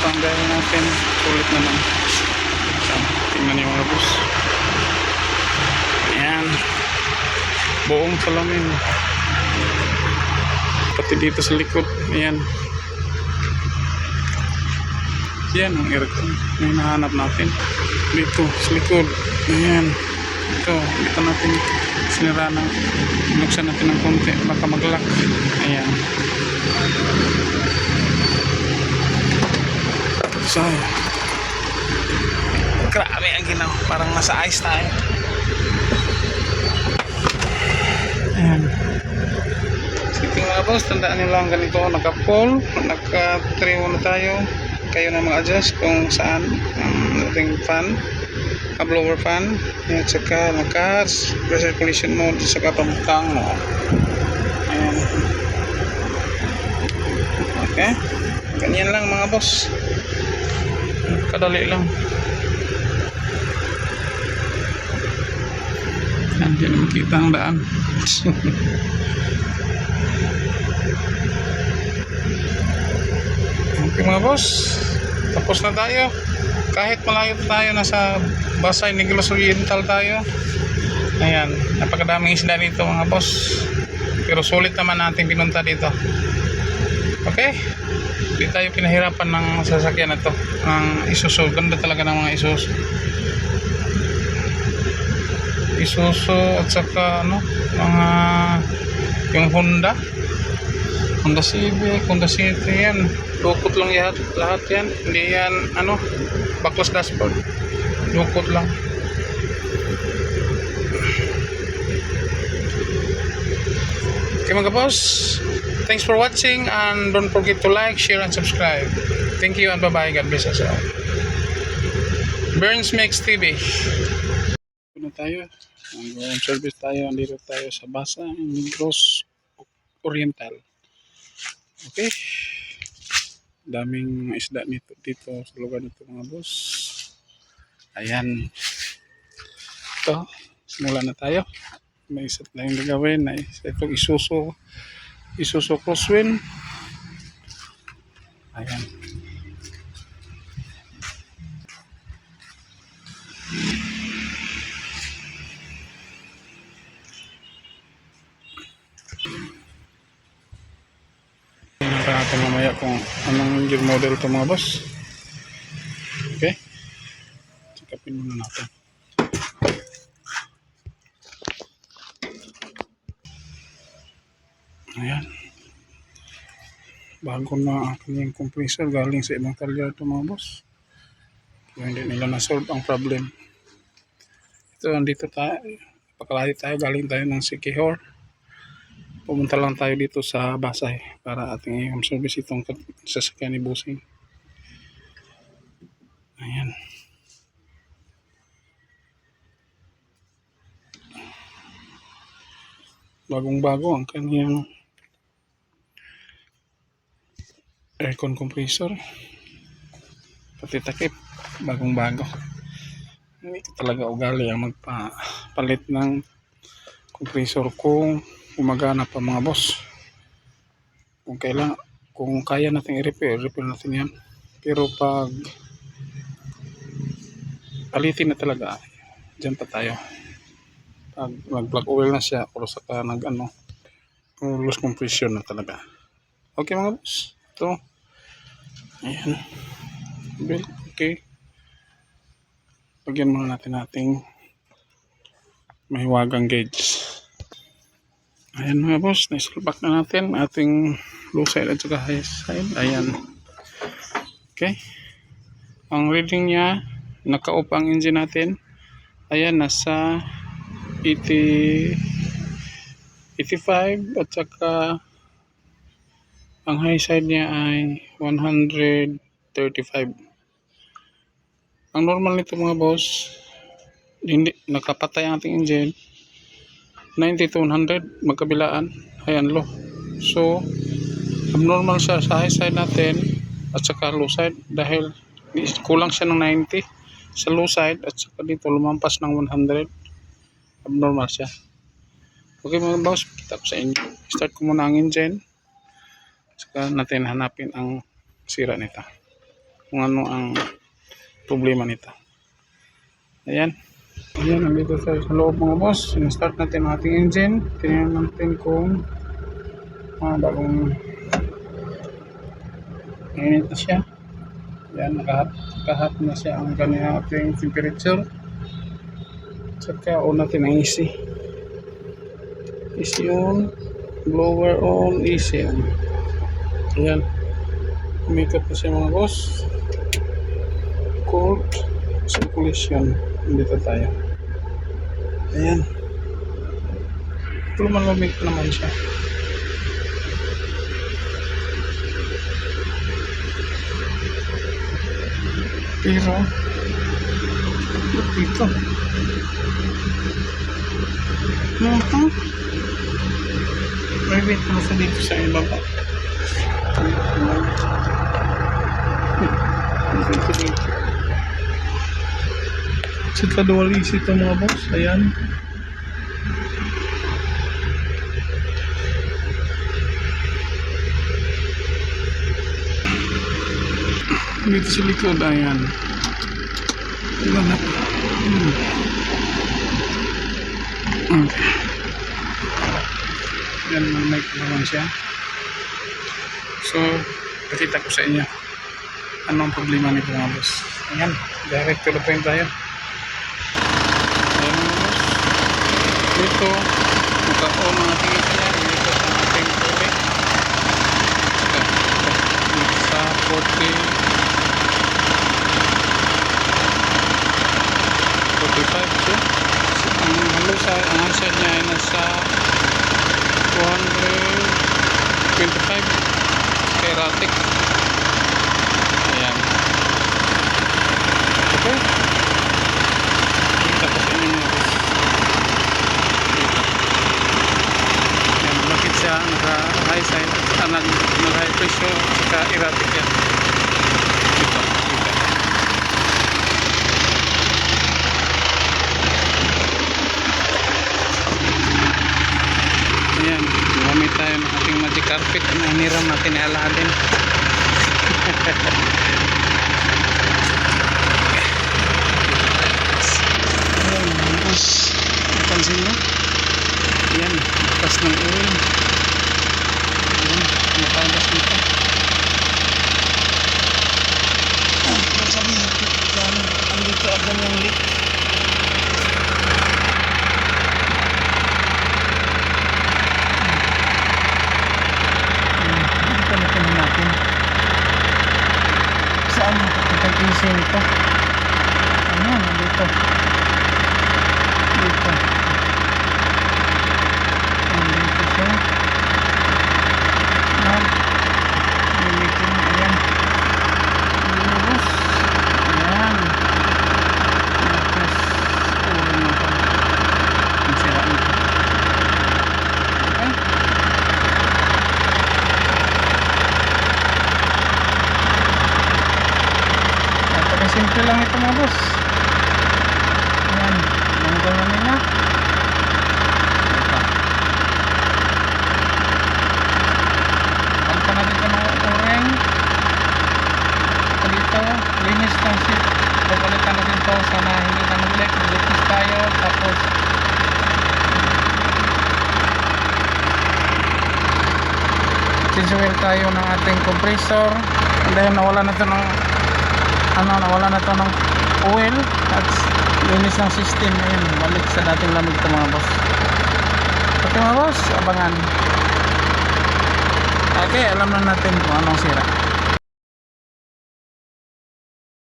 ang gaya natin. Sulit naman. So, tingnan niyo mga boss. Ayan. Buong salamin. Pati dito sa likod. Ayan. Yan ang aircon na hinahanap natin. Dito sa likod. Ayan. Ito. Dito natin sinira na. Binuksan natin ng konti. Baka mag-lock. Ayan. So, grabe ang ginawa. Parang nasa ice tayo. Ayan. Sige mga boss, tandaan nyo lang ganito. Naka-pull, naka-trio na tayo. Kayo na mag-adjust kung saan ang ating fan, blower fan, at saka naka-recirculation mode, saka pamutang mo. Ayan. Okay. Ganyan lang mga boss. Kadali lang. Hindi na makita ang daan. Okay mga boss, tapos na tayo. Kahit malayo tayo, nasa Basay Negros Oriental tayo. Ayan, napakadaming isda dito mga boss. Pero sulit naman natin pinunta dito. Okay, hindi tayo pinahirapan ng sasakyan na to, ng Isuzu. Ganda talaga ng mga Isuzu. Isuzu at saka ano, mga yung Honda Civic, Honda City, yan lukot lang lahat yan. Hindi yan ano, backless dashboard, lukot lang. Okay mga boss, thanks for watching and don't forget to like, share and subscribe. Thank you and bye bye. God bless us all. Burns Mix TV. Na tayo, ang service tayo, andito tayo sa Basay Negros Oriental. Okay, daming isda dito sa lugar nito mga boss. Ayan, ito, simula na tayo. May isa tayong gagawin na itong Isuzu Crosswind. Ayan, natin mamaya kung anong engine model ito mga boss. Okay, sikapin muna natin. Ayan, bago na aking yung compressor, galing sa ibang talya ito mga boss. Kaya hindi nila na-solve ang problem. Ito, andito tayo, pakalayo tayo, galing tayo ng Siquijor. Pumunta lang tayo dito sa Basay para ating i-home service itong sasakyan ni Busing. Ayan. Bagong-bago ang kaniyang aircon compressor. Pati takip, bagong-bago. Hindi talaga ugali ang magpapalit ng compressor kung gumagana pa mga boss. Kung kaya natin i-repair natin yan. Pero pag palitin na talaga, dyan pa tayo. Pag mag-black oil na siya, o saka loose compression na talaga. Okay mga boss, ito. Ayan. Okay. Lagyan muna natin mahiwagang gauge. Ayan mga boss, na-isolback na natin ating low side at saka high side. Ayan. Okay. Ang reading niya, naka-off ang engine natin. Ayan, nasa 85 at saka ang high side niya ay 135. Ang normal nito mga boss, hindi nakapatay ang ating engine, 90 to 100 magkabilaan, high and low. So abnormal siya sa high side natin at saka low side dahil kulang siya ng 90 sa low side at saka dito lumampas ng 100. Abnormal siya. Okay mga boss, kita ko sa inyo. Start ko muna ang engine, saka natin hanapin ang sira nito. kung ano ang problema nito. Ayan. Ayan, nandito tayo sa loob mga boss. Start natin ang ating engine. Tingnan natin kung bagong init na siya. Ayan, nakahat na siya ang ganyan ating temperature. Saka on natin ang AC. AC on, blower on, AC on. Ayan, umikot na siya mga boss. Cold circulation. Dito tayo. Ayan. Lumalamig naman siya. Pero dito private mo sa dito sa ibaba. Sa dual AC ito mga boss. Ayan. Dito sa likod, ayan. Diba na? Okay. Yan, may mic naman siya. So, pakita ko sa inyo anong problema nito mga boss. Ayan, direct to the point tayo. Ayan mga boss. Dito, naka-on ang ating isa. Dito sa ating tubig. Dito sa 40 45 siya. Ang halos ang answer niya ay nasa 225 keratic. Ayan. Okay. Kita ko sa inyo mga boss. Ayan, bakit siya naka-high side naka-high pressure saka erratic yan. Dito. Ayan, gumamit tayo ng ating magic carpet na hiniram natin ni Aladdin. Ayan, tapos napansin mo? Ayan, lakas ng oil. Ayan, napagas nito. Sabihin ko, andito agad yung leak. Saan ipag-isip nito? Ayan, dito. Dito. Dito siya. Nilikin. Ayan. Lurus. Ayan. Tapos, ulo na ito. Ang sira nito. Okay. Simple lang ito mga boss. Ayan, manggal na nila. Pagka na dito ng o-ring. Dito, linis ng seat. Pagpalitan na dito, sana hindi na mag-leak. Linis tayo, tapos change oil tayo ng ating compressor. And then nawala na ito ng nawala na ito ng oil at linis ng system. Ayun, balik sa dating lamig ito mga boss. Okay mga boss, abangan. Okay, alam na natin kung anong sira.